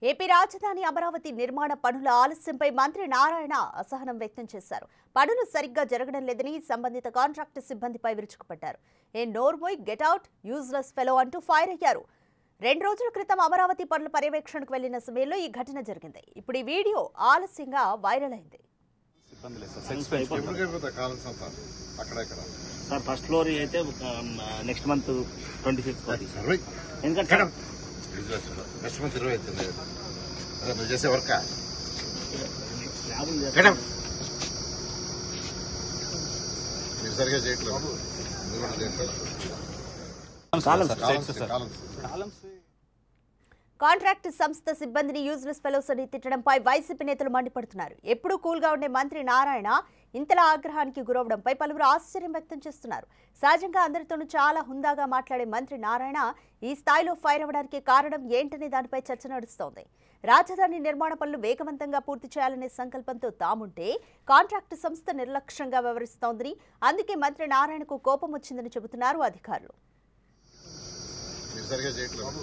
AP రాజధాని అమరావతి నిర్మాణ పనుల ఆలస్యంపై మంత్రి నారాయణ అసహనం వ్యక్తం చేశారు. పనులు సరిగ్గా జరగడం లేదని సంబంధిత కాంట్రాక్ట్ సిబ్బందిపై విరుచుకుపడ్డారు. ఏ నోర్మోయ్ గెట్ అవుట్ యూజ్లెస్ ఫెలో అంటూ ఫైర్ అయ్యారు. 2 రోజుల క్రితం అమరావతి పనుల పర్యవేక్షణకు వెళ్లిన సమయంలో ఈ ఘటన జరిగింది. ఇప్పుడు ఈ వీడియో ఆలస్యంగా వైరల్ అయింది. సార్ ఫస్ట్ ఫ్లోర్ అయితే నెక్స్ట్ మంత్ 25 ఎందుకంటే నెక్స్ట్ మంత్ 20 నువ్వు చేసే వర్క్ మీరు సరిగా చేయట్లేదు. కాంట్రాక్ట్ సంస్థ సిబ్బందిని యూజ్లెస్ ఫెలోస్ అని తిట్టడంపై వైసీపీ నేతలు మండిపడుతున్నారు. ఎప్పుడూ కూల్గా ఉండే మంత్రి నారాయణ ఇంతలా ఆగ్రహానికి గురవడంపై పలువురు ఆశ్చర్యం వ్యక్తం చేస్తున్నారు. సహజంగా అందరితోనూ చాలా హుందాగా మాట్లాడే మంత్రి నారాయణ ఈ స్థాయిలో ఫైర్ అవ్వడానికి కారణం ఏంటనే దానిపై చర్చ నడుస్తోంది. రాజధాని నిర్మాణ పనులు వేగవంతంగా పూర్తి చేయాలనే సంకల్పంతో తాముంటే కాంట్రాక్ట్ సంస్థ నిర్లక్ష్యంగా వ్యవహరిస్తోందని, అందుకే మంత్రి నారాయణకు కోపం వచ్చిందని చెబుతున్నారు అధికారులు. మీరు సరిగా చేయట్లేదు.